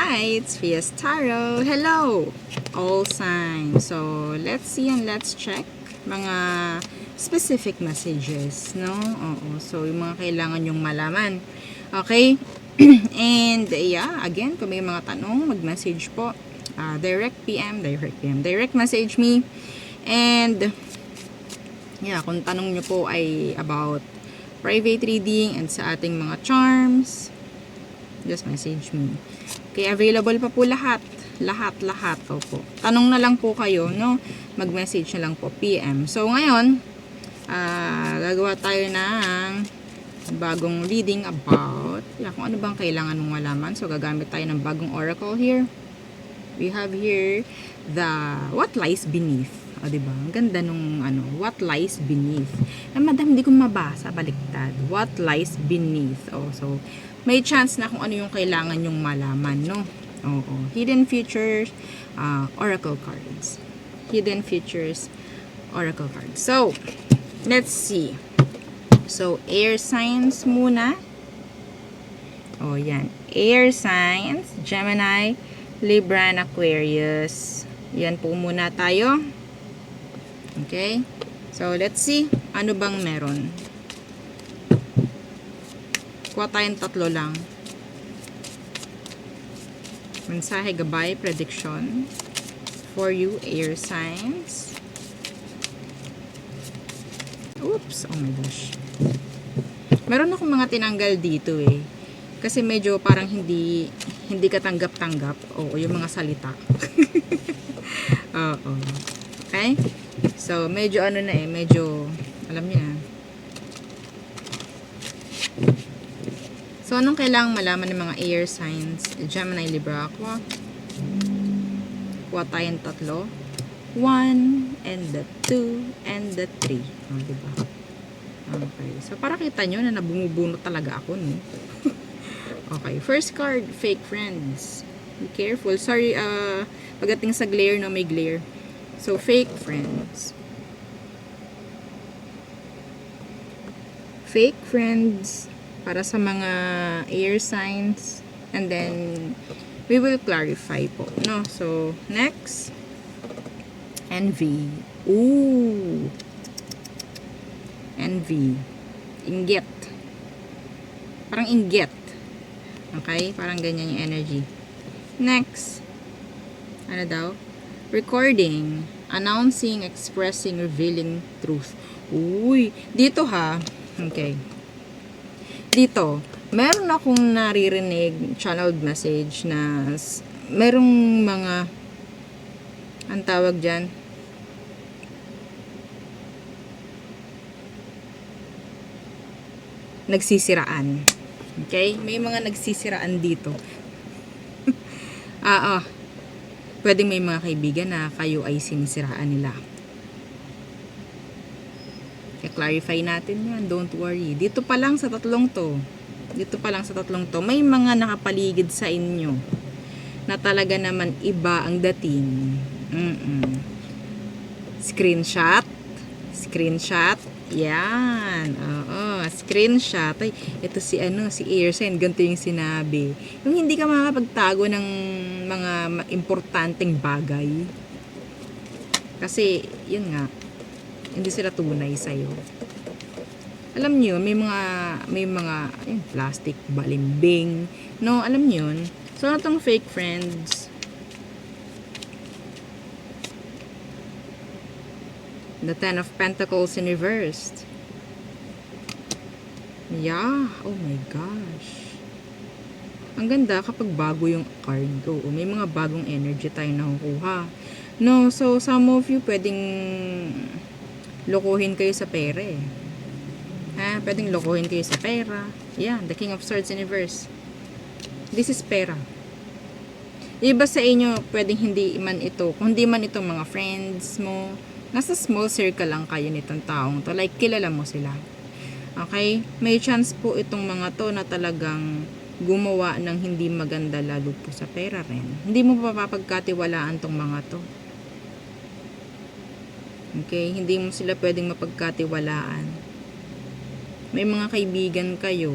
Hi, it's Fias Tarot. Hello, all signs. So, let's see and let's check mga specific messages, no? Oo. So, yung mga kailangan yung malaman. Okay? And, yeah, again, kung may mga tanong, mag-message po. Direct PM, direct message me. And, yeah, kung tanong nyo po ay about private reading and sa ating mga charms, just message me. Okay, available pa po lahat. Lahat. Opo. Tanong na lang po kayo, no? Mag-message na lang po, PM. So, ngayon, gagawa tayo ng bagong reading about, kung ano bang kailangan mong malaman. So, gagamit tayo ng bagong oracle here. We have here the what lies beneath. O, diba? Ang ganda nung what lies beneath. Madam, hindi ko mabasa, baliktad. What lies beneath. Oh, so, may chance na kung ano yung kailangan yung malaman, no? Oo. Hidden Futures, Oracle Cards. Hidden Futures, Oracle Cards. So, let's see. So, air signs muna. Oh, yan. Air signs, Gemini, Libra, and Aquarius. Yan po muna tayo. Okay? So, let's see. Ano bang meron? Kuha tayong tatlo lang. Mensahe, gabay, prediction for you, air signs. Oops, oh my gosh. Meron akong mga tinanggal dito eh. Kasi medyo parang hindi katanggap-tanggap. Oo, yung mga salita. Oo. Okay? So, medyo medyo, alam niyo na. So, anong kailangang malaman ng mga air signs? Gemini, Libra, Aqua. Kuha tayong tatlo. 1, and the 2, and the 3. O, diba? Okay. So, para kita nyo na nabumubunot talaga ako, no? Okay. First card, fake friends. Be careful. Sorry, pagdating sa glare, no? May glare. So, fake friends. Fake friends. Para sa mga air signs, and then we will clarify po, no? So, next, envy. Ooh, envy, inggit, parang inggit, okay? Parang ganyan yung energy. Next, ano daw? Recording, announcing, expressing, revealing truth. Uy, dito ha, okay. Dito, meron akong naririnig channeled message na merong mga ang tawag dyan, nagsisiraan. Okay? May mga nagsisiraan dito. Pwedeng may mga kaibigan na kayo ay sinisiraan nila. I-clarify natin yan. Don't worry. Dito pa lang sa tatlong to. May mga nakapaligid sa inyo na talaga naman iba ang dating. Screenshot. Yan. Oo. Screenshot. Ay, ito si air sign. Ganito yung sinabi. Yung hindi ka makapagtago ng mga importanteng bagay. Kasi, yun nga, hindi sila tunay sa'yo. Alam niyo, may mga plastic, balimbing, no, alam niyo yun. So, itong fake friends, the Ten of Pentacles in reversed. Yeah, oh my gosh. Ang ganda kapag bago yung card ko. May mga bagong energy tayo nakukuha. No, so some of you pwedeng lokohin kayo sa pera eh. Pwedeng lokohin kayo sa pera. Yeah, the King of Swords in reverse. This is pera. Iba sa inyo, pwedeng hindi man ito, kung hindi man itong mga friends mo, nasa small circle lang kayo nitong taong to. Like, kilala mo sila. Okay? May chance po itong mga to na talagang gumawa ng hindi maganda lalo po sa pera rin. Hindi mo mapapagkatiwalaan tong mga to. Okay, hindi mo sila pwedeng mapagkatiwalaan. May mga kaibigan kayo,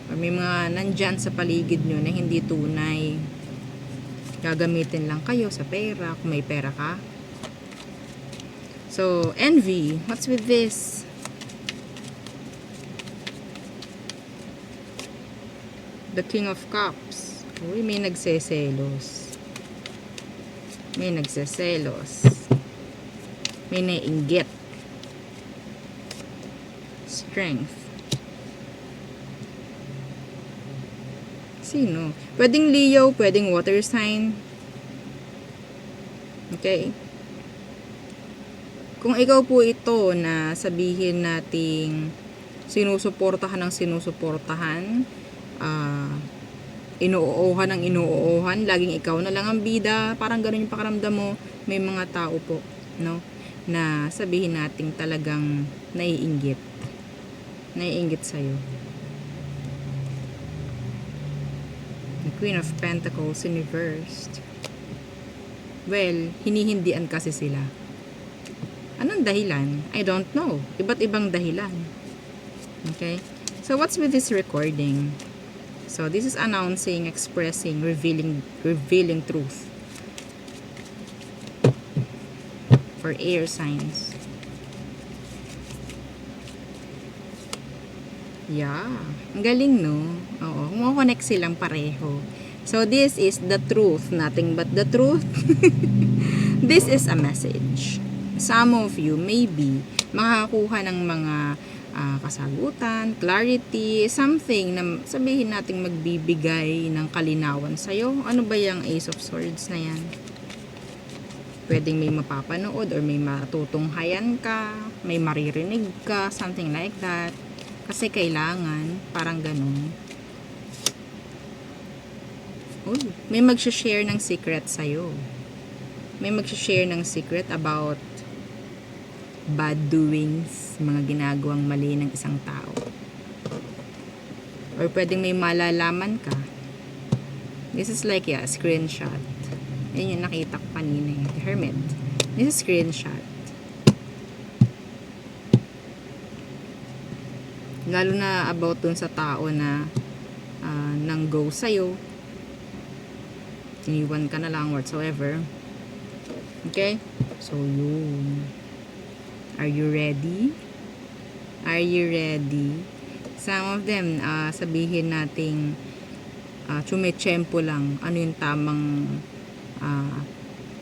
or may mga nandyan sa paligid nyo na hindi tunay. Gagamitin lang kayo sa pera kung may pera ka. So, envy. What's with this? The King of Cups. Uy, may nagseselos. May nagseselos. May naiinggit. Strength. Sino? Pwedeng Leo, pwedeng water sign. Okay? Kung ikaw po ito na sabihin nating sinusuportahan ng sinusuportahan, inuuuhan ng inuuuhan, laging ikaw na lang ang bida, parang ganun yung pakaramdam mo, may mga tao po, no? Na sabihin nating talagang naiinggit sa'yo. The Queen of Pentacles in reversed. Well, hinihindian kasi sila. Anong dahilan? I don't know. Iba't ibang dahilan. Okay? So, what's with this recording? So, this is announcing, expressing, revealing truth. For air signs. Yeah. Ang galing, no? Oo. Kumo-connect silang pareho. So, this is the truth. Nothing but the truth. This is a message. Some of you, maybe, makakuha ng mga kasagutan, clarity, something na sabihin nating magbibigay ng kalinawan sa'yo. Ano ba yung Ace of Swords na yan? Pwedeng may mapapanood or may matutunghayan ka, may maririnig ka, something like that. Kasi kailangan, parang ganun. Uy, may mag-share ng secret sa'yo. May mag-share ng secret about bad doings, mga ginagawang mali ng isang tao. Or pwedeng may malalaman ka. This is like, yeah, screenshot. Yan yung nakita ko kanina, the Hermit. This is screenshot. Lalo na about dun sa tao na nang go sa'yo. Iniwan ka na lang whatsoever. Okay? So, yun. Are you ready? Are you ready? Some of them, sabihin nating tsumechempo lang. Ano yung tamang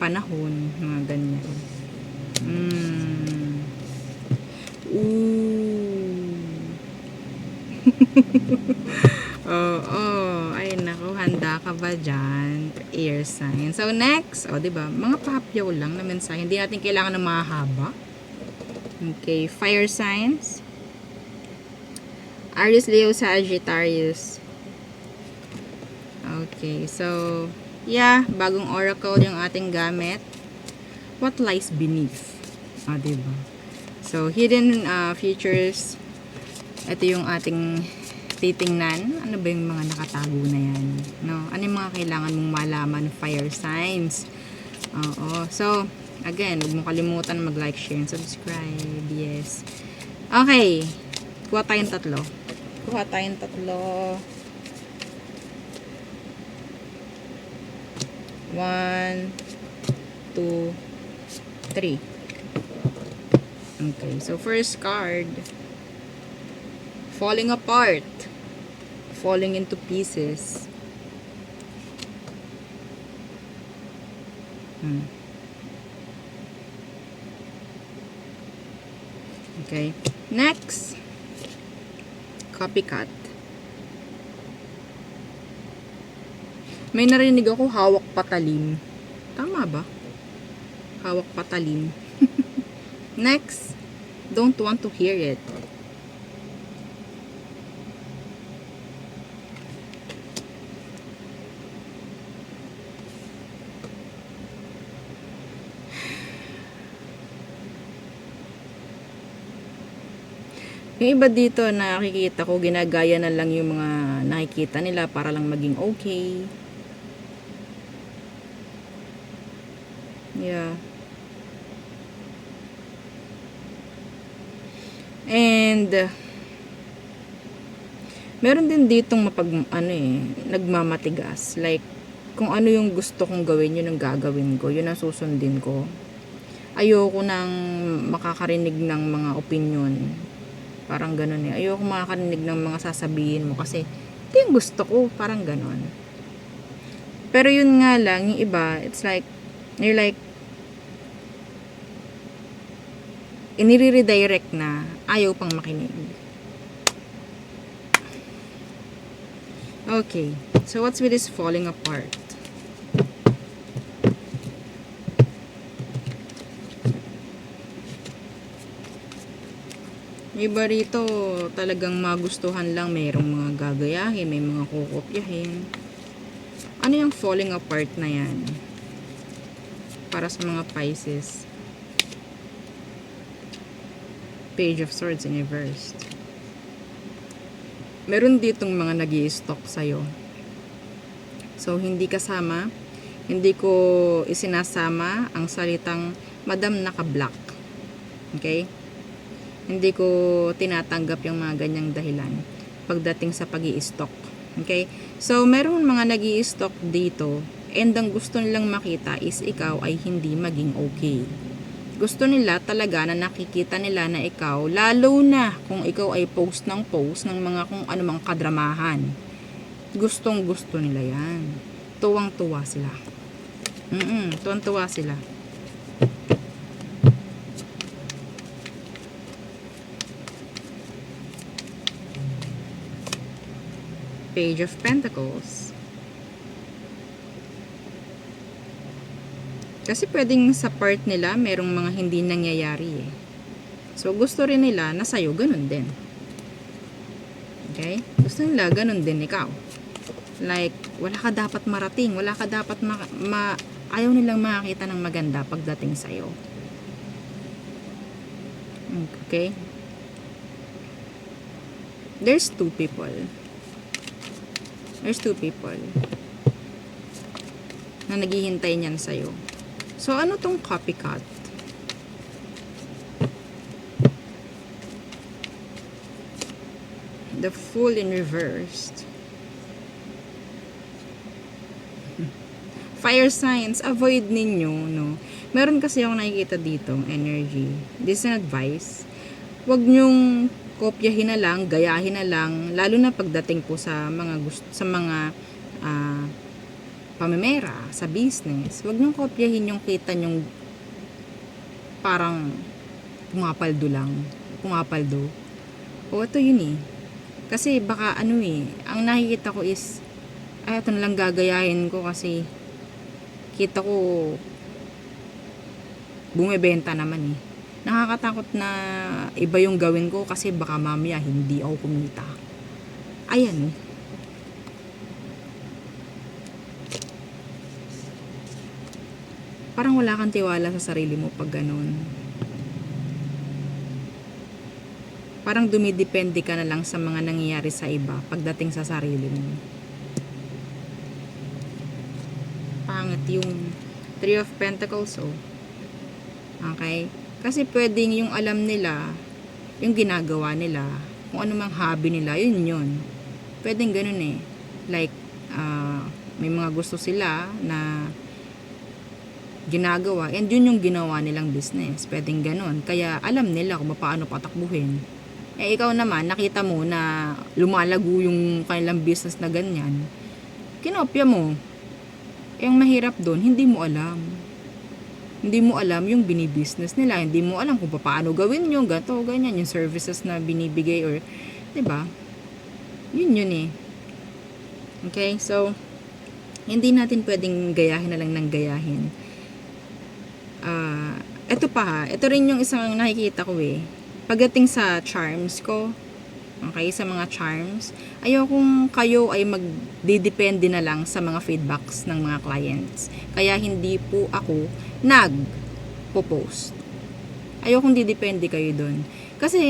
panahon, mga ganyan. Ooh. Oo. Ay, naku, handa ka ba dyan? Air sign. So, next, diba? Mga papyaw lang na mensahe. Hindi natin kailangan ng mahaba. Okay, fire signs. Aries, Leo, Sagittarius. Okay, so, yeah, bagong oracle yung ating gamit. What lies beneath? Diba? So, hidden futures. Ito yung ating titingnan. Ano ba yung mga nakatago na yan? No? Ano yung mga kailangan mong malaman? Fire signs. Oo. So, again, huwag mong kalimutan mag-like, share, and subscribe. Yes. Okay. Kuha tayong tatlo. 1, 2, 3. Okay. So, first card. Falling apart. Falling into pieces. Okay. Next. Copycat. May narinig ako, hawak patalim. Tama ba? Hawak patalim. Next. Don't want to hear it. Yung iba dito na nakikita ko, ginagaya na lang yung mga nakikita nila para lang maging okay. Yeah. And meron din ditong nagmamatigas. Like, kung ano yung gusto kong gawin, yun ang gagawin ko, yun ang susundin ko. Ayoko nang makakarinig ng mga opinion, parang ganun eh. Ayoko makakarinig ng mga sasabihin mo kasi ito yung gusto ko, parang ganun. Pero yun nga lang, yung iba, it's like, you're like, inire-redirect na, ayaw pang makinig. Okay, so what's with this falling apart? May iba rito, talagang magustuhan lang, mayroong mga gagayahin, may mga kukopyahin. Ano yung falling apart na yan? Para sa mga Pisces. Page of Swords in reversed. Meron ditong mga nag-i-stalk sa'yo. So, hindi kasama, hindi ko isinasama ang salitang Madam naka-block. Okay? Hindi ko tinatanggap yung mga ganyang dahilan pagdating sa pag-i-stalk. Okay? So, meron mga nag-i-stalk dito and ang gusto nilang makita is ikaw ay hindi maging okay. Gusto nila talaga na nakikita nila na ikaw, lalo na kung ikaw ay post ng mga kung anumang kadramahan. Gustong gusto nila yan. Tuwang-tuwa sila. Tuwang-tuwa sila. Page of Pentacles. Kasi pwedeng sa part nila, merong mga hindi nangyayari eh. So, gusto rin nila na sa'yo ganun din. Okay? Gusto nila ganun din ikaw. Like, wala ka dapat marating, wala ka dapat ayaw nilang makakita ng maganda pagdating sa'yo. Okay? There's two people na naghihintay niyan sa'yo. So, ano tong copycat? The Fool in reversed. Fire signs, avoid ninyo, no? Meron kasi akong nakikita dito, energy. This is an advice. Huwag nyong kopyahin na lang, gayahin na lang, lalo na pagdating po sa mga pamemera, sa business. Huwag nyong kopyahin yung kita nyong parang pumapaldo. O ito yun eh. Kasi baka ang nakikita ko is, ito na lang gagayahin ko kasi kita ko bumebenta naman eh. Nakakatakot na iba yung gawin ko kasi baka mamaya hindi ako kumita. Ayan. Parang wala kang tiwala sa sarili mo pag ganun. Parang dumidepende ka na lang sa mga nangyayari sa iba pagdating sa sarili mo. Pangit yung Three of Pentacles, oh. Okay? Kasi pwedeng yung alam nila, yung ginagawa nila, kung ano mang hobby nila, yun. Pwedeng ganun eh. Like, may mga gusto sila na ginagawa, and yun yung ginawa nilang business. Pwedeng ganun. Kaya alam nila kung paano patakbuhin. Eh, ikaw naman, nakita mo na lumalago yung kanilang business na ganyan. Kinopya mo. Yung mahirap doon, hindi mo alam. Hindi mo alam yung binibusiness nila. Hindi mo alam kung paano gawin yung gato, ganyan, yung services na binibigay or, 'di ba? Yun eh. Okay? So, hindi natin pwedeng gayahin na lang ng gayahin. Ito pa ha. Ito rin yung isang nakikita ko eh. Pagdating sa charms ko, okay, sa mga charms, ayokong kayo ay magdidepende na lang sa mga feedbacks ng mga clients. Kaya hindi po ako nag-post. Ayokong didepende kayo dun. Kasi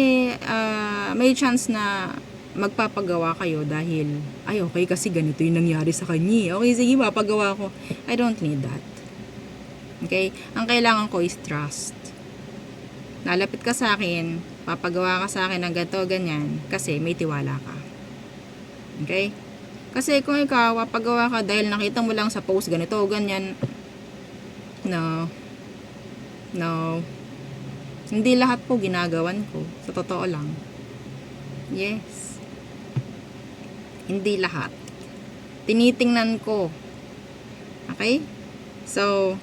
may chance na magpapagawa kayo dahil, ay okay kasi ganito yung nangyari sa kanya. Okay, sige, papagawa ko. I don't need that. Okay? Ang kailangan ko is trust. Lalapit ka sa akin, papagawa ka sa akin ng ganito, ganyan, kasi may tiwala ka. Okay? Kasi kung ikaw, papagawa ka dahil nakita mo lang sa post ganito, ganyan. No. No. Hindi lahat po ginagawan ko. Sa totoo lang. Yes. Hindi lahat. Tinitingnan ko. Okay? So,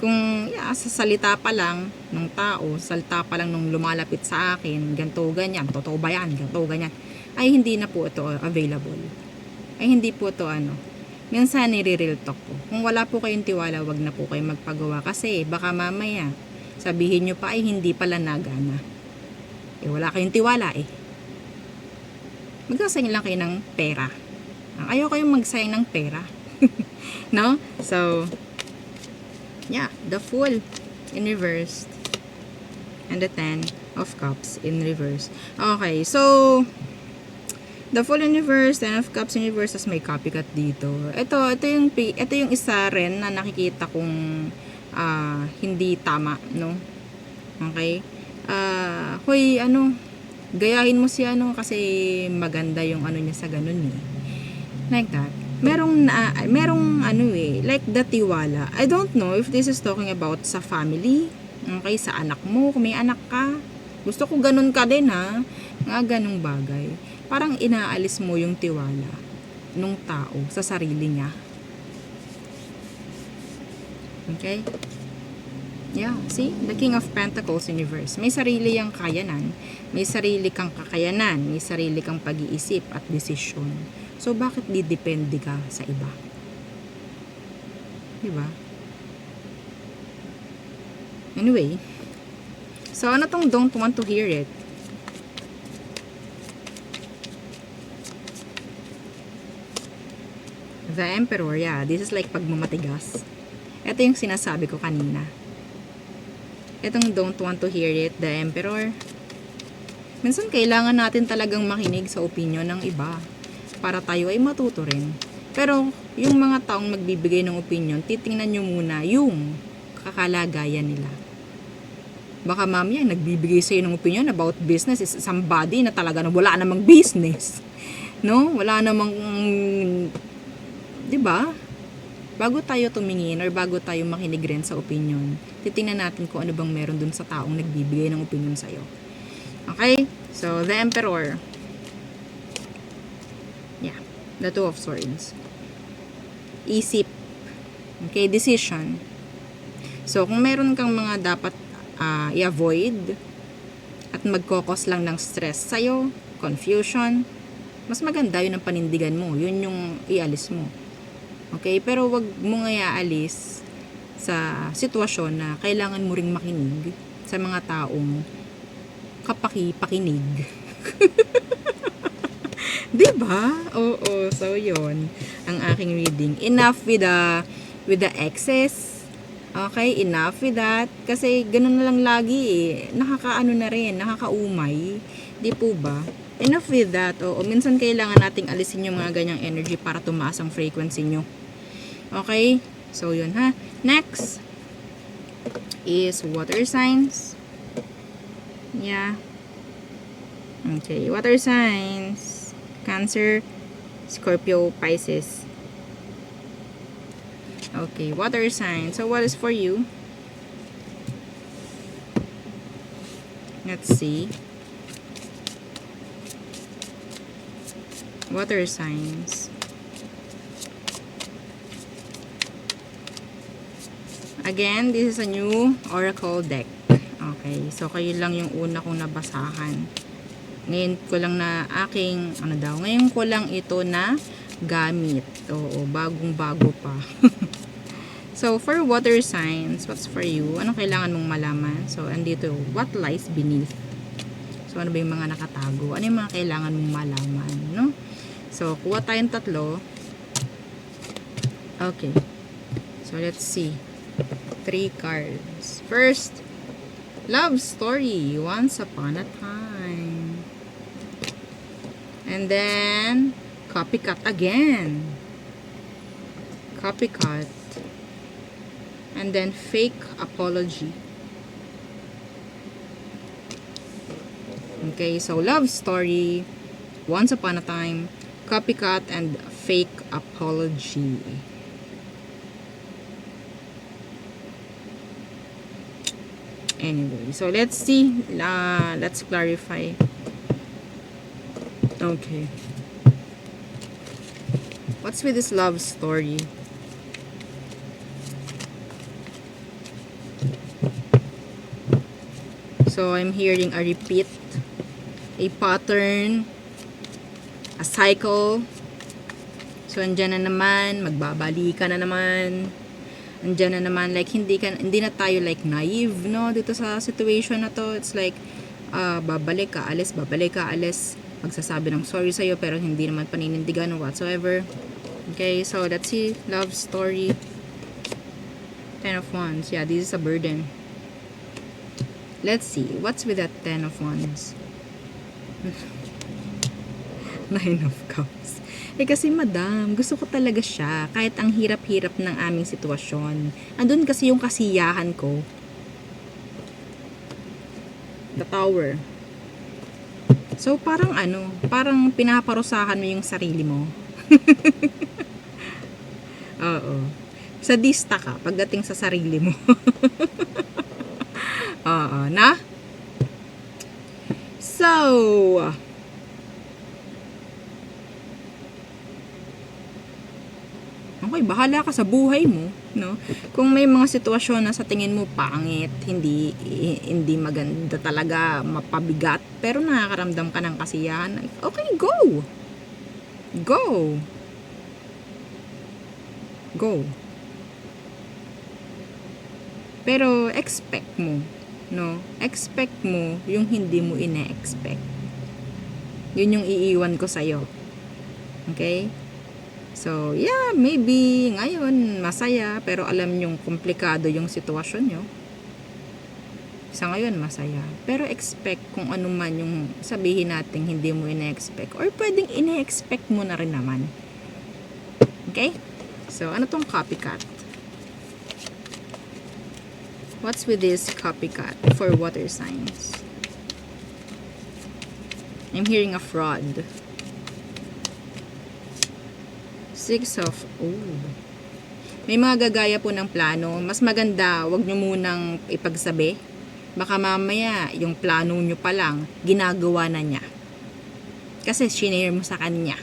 kung sa salita pa lang ng tao, salita pa lang nung lumalapit sa akin, ganto ganyan, totoo ba yan, ganto ganyan, ay hindi na po ito available. Ay hindi po ito minsan nire-real talk ko. Kung wala po kayong tiwala, wag na po kayo magpagawa kasi baka mamaya sabihin nyo pa ay hindi pala nagana. Wala kayong tiwala Magsasayang lang kayo ng pera. Ayaw kayong magsayang ng pera. No? So, yeah, the Fool in reverse and the 10 of Cups in reverse. Okay, so the Fool in reverse, 10 of Cups in reverse, as may copycat dito. Ito yung isa rin na nakikita kong hindi tama, no? Okay? Hoy, gayahin mo si kasi maganda yung niya sa ganun like that. Merong like the tiwala. I don't know if this is talking about sa family, okay, sa anak mo, kung may anak ka. Gusto ko ganun ka din nga ganung bagay. Parang inaalis mo yung tiwala nung tao sa sarili niya. Okay? Yeah, see? The King of Pentacles in reverse. May sarili yang kayanan, may sarili kang kakayanan, may sarili kang pag-iisip at desisyon. So, bakit didepende ka sa iba? Diba? Anyway, so ano tong don't want to hear it? The Emperor, yeah. This is like pagmamatigas. Ito yung sinasabi ko kanina. Itong don't want to hear it, the Emperor. Minsan kailangan natin talagang makinig sa opinion ng iba para tayo ay matuto rin. Pero yung mga taong magbibigay ng opinion, titingnan nyo muna yung kakalagayan nila. Baka mamaya nagbibigay sa'yo ng opinion about business is somebody na talaga wala namang business. No? Wala namang, diba? Bago tayo tumingin or bago tayo makinig rin sa opinion, titingnan natin kung ano bang meron dun sa taong nagbibigay ng opinion sa'yo. Okay? So, the Emperor. Yeah. The Two of Swords. Isip. Okay? Decision. So, kung meron kang mga dapat i-avoid at magkokos lang ng stress sa'yo, confusion, mas maganda yun ang panindigan mo. Yun yung ialis mo. Okay? Pero wag mo nga iaalis sa sitwasyon na kailangan mo ring makinig sa mga taong kapaki-pakinig. Diba? Oo. So, yun ang aking reading. Enough with the excess. Okay? Enough with that. Kasi, ganun na lang lagi nakakaano na rin. Nakakaumay. Di po ba? Enough with that. Oo. Minsan kailangan nating alisin yung mga ganyang energy para tumaas ang frequency nyo. Okay? So, yun ha. Next is water signs. Yeah. Okay. Water signs. Cancer, Scorpio, Pisces. Okay. Water signs. So, what is for you? Let's see. Water signs. Again, this is a new oracle deck. Okay, so kayo lang yung una kong nabasahan. Ngayon ko lang na ngayon ko lang ito na gamit. Oo, bagong-bago pa. So, for water signs, what's for you? Anong kailangan mong malaman? So, andito, what lies beneath? So, ano ba yung mga nakatago? Ano yung mga kailangan mong malaman, no? So, kuha tayong tatlo. Okay. So, let's see. 3 cards. First, love story. Once upon a time. And then, copycat again. Copycat. And then, fake apology. Okay, so love story. Once upon a time. Copycat and fake apology. Anyway, so let's see. Let's clarify. Okay. What's with this love story? So, I'm hearing a repeat, a pattern, a cycle. So, andyan na naman, magbabalikan na naman. Andyan na naman, like, hindi na tayo, like, naive, no? Dito sa situation na to, it's like, babalik ka, alis, magsasabi ng sorry sa'yo, pero hindi naman paninindigan or whatsoever. Okay, so, let's see, love story. 10 of Wands. Yeah, this is a burden. Let's see, what's with that 10 of Wands? 9 of Cups. Kasi madam, gusto ko talaga siya. Kahit ang hirap-hirap ng aming sitwasyon. Andun kasi yung kasiyahan ko. The Tower. So, parang parang pinaparusahan mo yung sarili mo. Oo. Sadista ka pagdating sa sarili mo. Oo, na? So, okay, bahala ka sa buhay mo, no? Kung may mga sitwasyon na sa tingin mo pangit, hindi maganda talaga, mapabigat, pero nakakaramdam ka ng kasiyahan, okay, go! Go! Go! Pero expect mo, no? Expect mo yung hindi mo ine-expect. Yun yung iiwan ko sa'yo. Okay? So, yeah, maybe ngayon masaya, pero alam nyong komplikado yung sitwasyon nyo. Sa ngayon masaya. Pero expect kung ano man yung sabihin natin hindi mo ine-expect. Or pwedeng ine-expect mo na rin naman. Okay? So, ano tong copycat? What's with this copycat for water signs? I'm hearing a fraud. 6 of... May mga gagaya po ng plano. Mas maganda, wag nyo munang ipagsabi. Baka mamaya, yung plano nyo pa lang, ginagawa na niya. Kasi shinare mo sa kanya.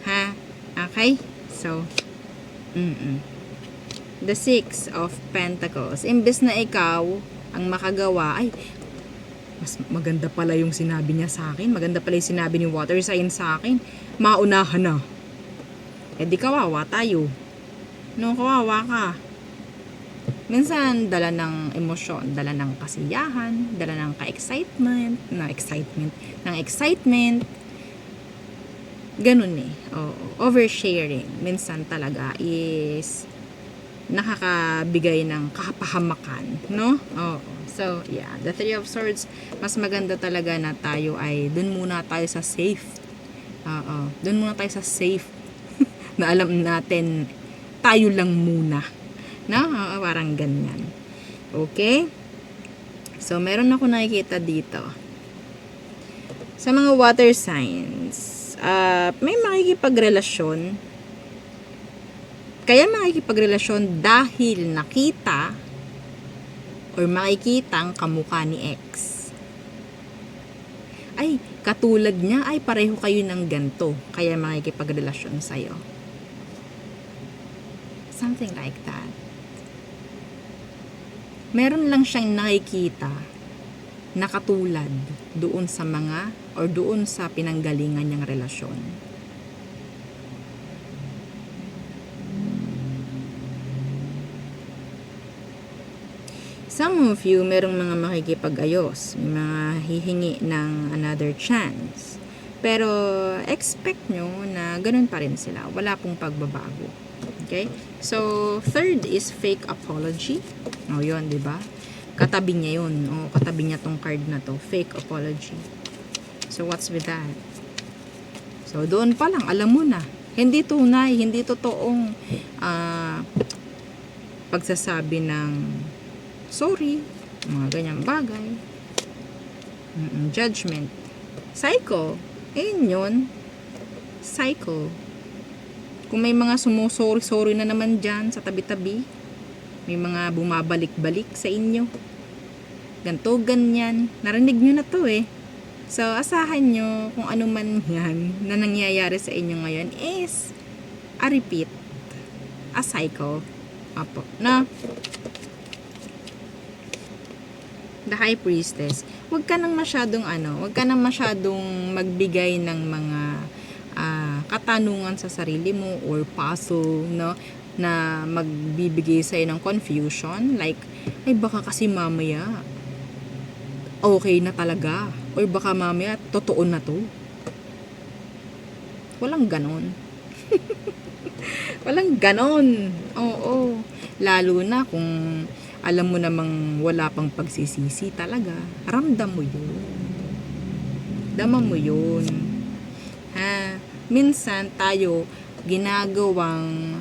Ha? Okay? So, The 6 of Pentacles. Imbes na ikaw ang makagawa, ay, mas maganda pala yung sinabi niya sa akin. Maganda pala yung sinabi ni water sign sa akin. Maunahan na. Di kawawa tayo. No, kawawa ka. Minsan, dala ng emosyon, dala ng kasiyahan, dala ng ka-excitement, ng excitement. Ganun eh. Oversharing. Minsan talaga is nakakabigay ng kapahamakan, no? So, yeah, the 3 of Swords, mas maganda talaga na tayo ay dun muna tayo sa safe. Dun muna tayo sa safe na alam natin tayo lang muna. No? Parang ganyan. Okay? So, meron ako nakikita dito. Sa mga water signs, may makikipagrelasyon. Kaya makikipagrelasyon dahil nakita or makikita ang kamukha ni ex. Ay, katulad niya, ay pareho kayo ng ganto. Kaya makikipagrelasyon sa'yo. Something like that. Meron lang siyang nakikita na katulad doon sa mga or doon sa pinanggalingan niyang relasyon. Some of you, merong mga makikipag-ayos, may mga hihingi ng another chance. Pero, expect nyo na ganun pa rin sila. Wala pong pagbabago. Okay? So, third is fake apology. Yun, di ba? Katabi niya yun. Katabi niya tong card na to. Fake apology. So, what's with that? So, doon pa lang, alam mo na. Hindi tunay, hindi totoong pagsasabi ng sorry, mga ganyang bagay. Judgment. Psycho. Yun. cycle. Kung may mga sumusori-sori na naman dyan sa tabi-tabi, may mga bumabalik-balik sa inyo, ganto, ganyan, narinig nyo na to eh. So, asahan nyo kung ano man yan na nangyayari sa inyo ngayon is a repeat, a cycle. Apo, na the High Priestess, wag ka nang masyadong magbigay ng mga katanungan sa sarili mo or puzzle, no, na magbibigay sa'yo ng confusion, like, ay baka kasi mamaya okay na talaga, or baka mamaya totoo na to. Walang ganon. Walang ganon. Oo. Lalo na kung alam mo namang wala pang pagsisisi talaga. Ramdam mo yun. Dama mo yun. Ha? Minsan tayo ginagawang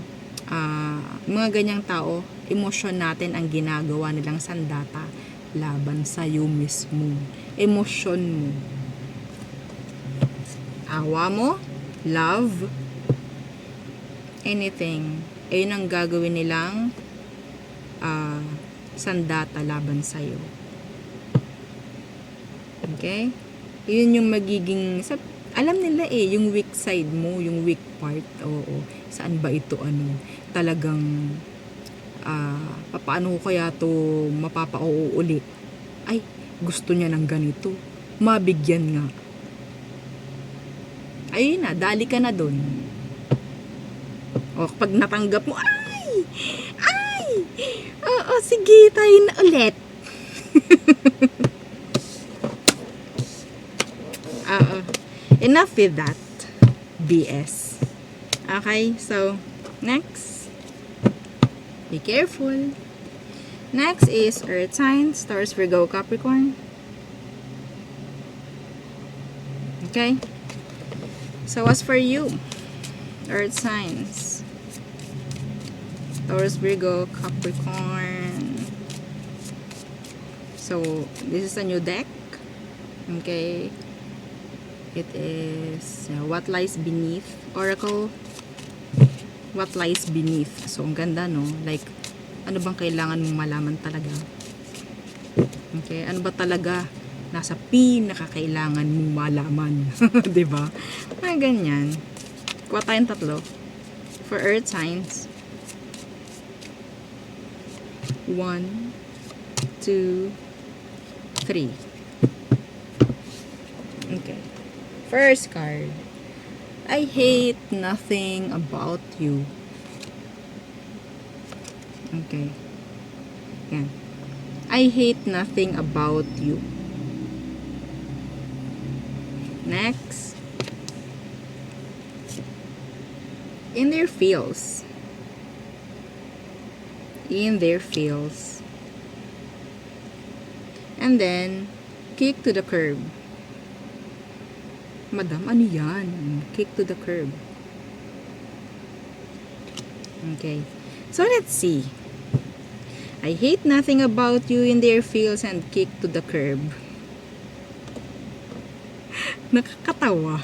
mga ganyang tao, emosyon natin ang ginagawa nilang sandata laban sa'yo mismo. Emosyon mo. Awa mo, love, anything, ayun ang gagawin nilang sandata laban sa'yo. Okay? Yun yung magiging, alam nila eh, yung weak side mo, yung weak part, oo. Saan ba ito, talagang, paano ko kaya to mapapauuli? Ay, gusto niya ng ganito. Mabigyan nga. Ayun na, dali ka na dun. O, kapag natanggap mo, ay! Oo, sige, tayo na ulit. Enough with that BS. Okay, so next, be careful. Next is Earth signs, Taurus, Virgo, Capricorn. Okay, so as for you, Earth signs, Taurus, Virgo, Capricorn. So this is a new deck. Okay, it is What Lies Beneath Oracle. What Lies Beneath. So ang ganda, no? Like, ano bang kailangan mong malaman talaga? Okay, ano ba talaga nasa pinakakailangan mong malaman? 'Di ba? Mga ganyan. Kuha tayong tatlo for Earth signs. 1, 2, 3. Okay. First card. I hate nothing about you. Okay. Yan. I hate nothing about you. Next. In their feels. In their feels. And then, kick to the curb. Madam, ano yan? Kick to the curb. Okay. So, let's see. I hate nothing about you in their feels and kick to the curb. Nakakatawa.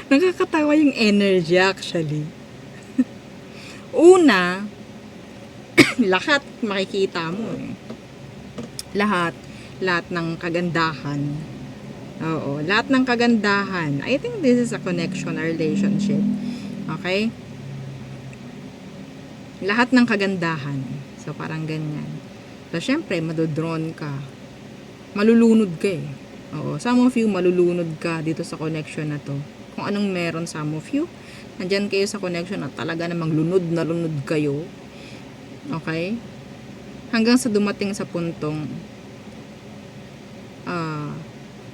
Nakakatawa yung energy actually. Una, lahat makikita mo eh. Lahat ng kagandahan. Oo, lahat ng kagandahan. I think this is a connection, a relationship. Okay? Lahat ng kagandahan. So, parang ganyan. So, syempre, madodron ka. Malulunod ka eh. Oo, some of you, malulunod ka dito sa connection na to. Kung anong meron some of you, nandyan kayo sa connection na talaga namang lunod na lunod kayo. Okay? Hanggang sa dumating sa puntong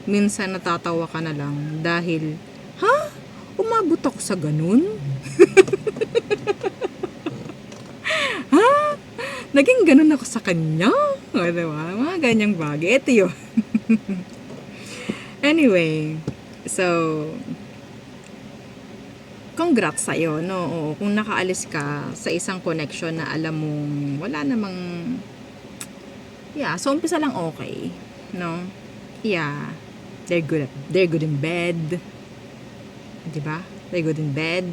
minsan natatawa ka na lang dahil, ha? Umabot ako sa ganun? Ha? Naging ganun ako sa kanya? O, diba? Mga ganyang bagay. Ito yun. Anyway, so, congrats sa'yo, no? O, kung nakaalis ka sa isang connection na alam mong wala namang, so umpisa lang okay, no? They're good in bed, Diba? They good in bed.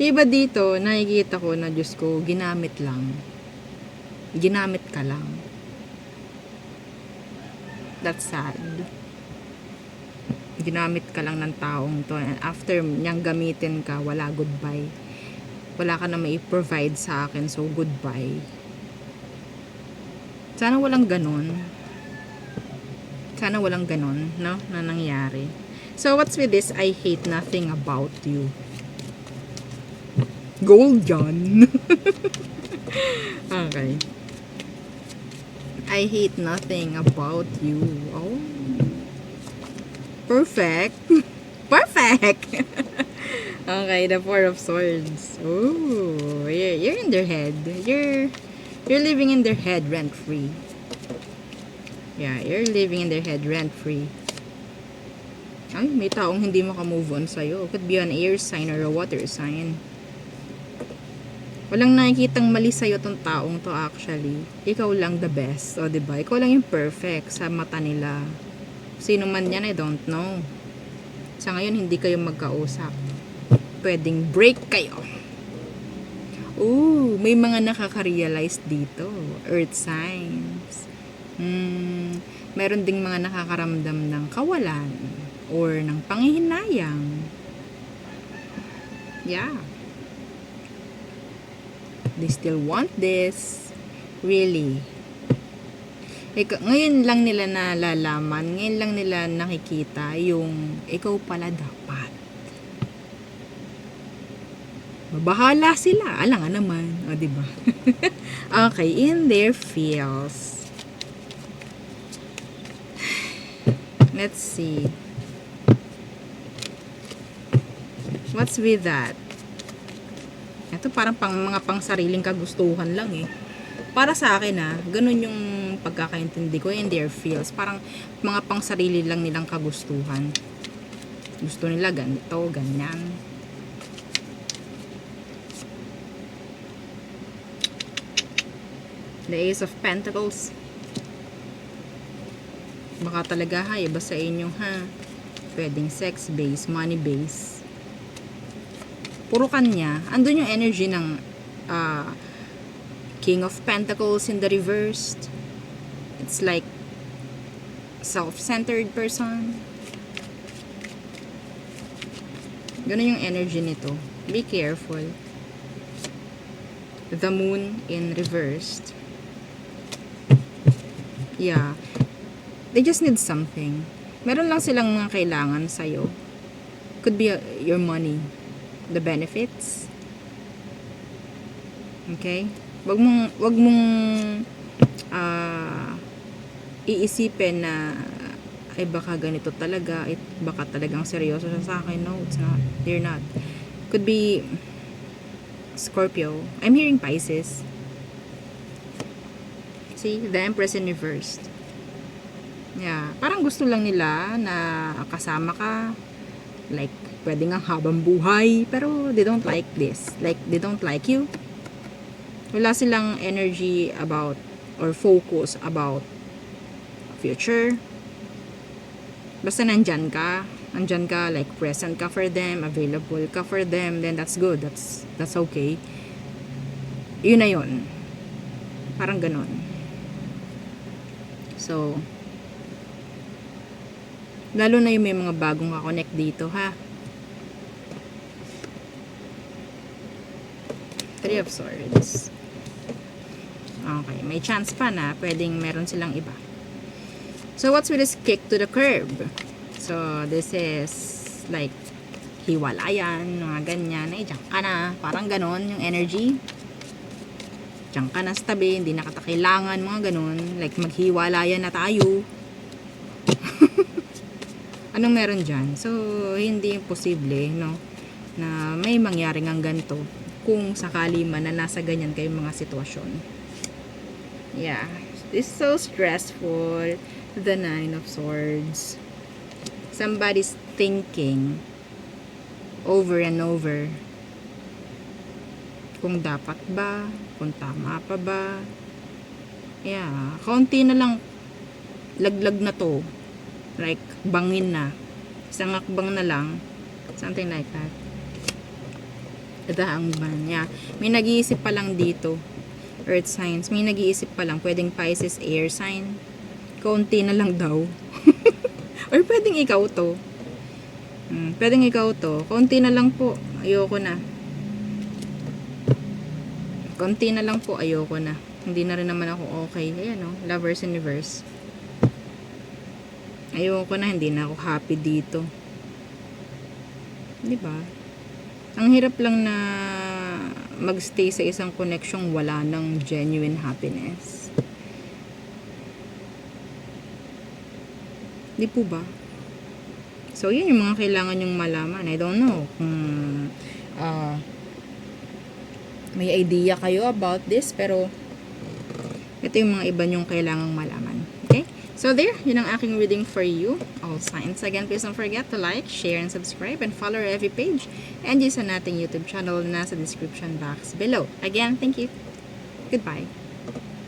Iba dito, nakikita ko na, Diyos ko, ginamit lang. Ginamit ka lang. That's sad. Ginamit ka lang ng taong to, and after niyang gamitin ka, wala, goodbye. Wala ka na mai-provide sa akin, so goodbye. Sana walang ganon. Sana walang ganon, no? Na nangyari. So, what's with this? I hate nothing about you. Gold yan. Okay. I hate nothing about you. Oh. Perfect. Perfect. Okay, the Four of Swords. Oh, you're in their head. You're living in their head rent free. Yeah, you're living in their head rent free. Ay, may taong hindi maka-move on sa'yo. Could be an air sign or a water sign. Walang nakikitang mali sa'yo tong taong to actually. Ikaw lang the best. O, diba? Ikaw lang yung perfect sa mata nila. Sino man yan, I don't know. Sa ngayon, hindi kayo magkausap. Pwedeng break kayo. Ooh, may mga nakaka-realize dito. Earth signs. Meron ding mga nakakaramdam ng kawalan or ng panghihinayang. Yeah. They still want this. Really. Ngayon lang nila nalalaman, ngayon lang nila nakikita yung ikaw pala dapat. Mabahala sila. Alangan naman. O, diba? Okay, in their feels. Let's see. What's with that? Ito parang mga pang sariling kagustuhan lang eh. Para sa akin ganun yung pagkakaintindi ko in their feels. Parang mga pang sarili lang nilang kagustuhan. Gusto nila ganito, ganyan. The Ace of Pentacles. Baka talaga iba sa inyo Pwedeng sex base, money base. Puro kanya. Andun yung energy ng King of Pentacles in the reversed. It's like self-centered person. Ganun yung energy nito. Be careful. The Moon in reversed. Yeah. They just need something. Meron lang silang mga kailangan sa'yo. Could be your money. The benefits. Okay? Wag mong iisipin na ay baka ganito talaga, baka talagang seryoso siya sa akin. No, it's not. They're not. Could be Scorpio. I'm hearing Pisces. See? The Empress in reversed. Yeah. Parang gusto lang nila na kasama ka. Like, pwede nga habang buhay. Pero they don't like this. Like, they don't like you. Wala silang energy about or focus about future. Basta nandyan ka, like present ka for them, available ka for them, then that's good. That's okay. Yun na yun. Parang ganon. So, lalo na yung may mga bagong kakonect dito, Three of Swords. Okay, may chance pa na pwedeng meron silang iba. So, what's with this kick to the curb? So, this is like hiwalayan, mga ganyan. Ay, diyan ka na. Parang ganon yung energy. Diyan ka na sa tabi, hindi na kita kailangan, mga ganon. Like, maghiwalayan na tayo. Anong meron dyan? So, hindi posible, no? Na may mangyaring ang ganito kung sakali man na nasa ganyan kayong mga sitwasyon. Yeah. It's so stressful. The Nine of Swords. Somebody's thinking over and over kung dapat ba, kung tama pa ba, Yeah, konti na lang, laglag na to. Like, bangin na. Isang akbang na lang. Something like that. Adaang ban. Yeah. May nag-iisip pa lang dito. Earth signs. May nag-iisip pa lang. Pwedeng Pisces air sign. Konti na lang daw. Or pwedeng ikaw to. Pwedeng ikaw to. Konti na lang po. Ayoko na. Konti na lang po. Ayoko na. Hindi na rin naman ako okay. Ayan o. Lovers universe. Ayoko na, hindi na ako happy dito. 'Di ba? Ang hirap lang na magstay sa isang connection wala ng genuine happiness. 'Di po ba? So, yun yung mga kailangan yung malaman. I don't know kung may idea kayo about this, pero ito yung mga iba yung kailangang malaman. Okay? So there, yun ang aking reading for you, all signs. Again, please don't forget to like, share, and subscribe, and follow our every page. And yung sa nating YouTube channel na nasa description box below. Again, thank you. Goodbye.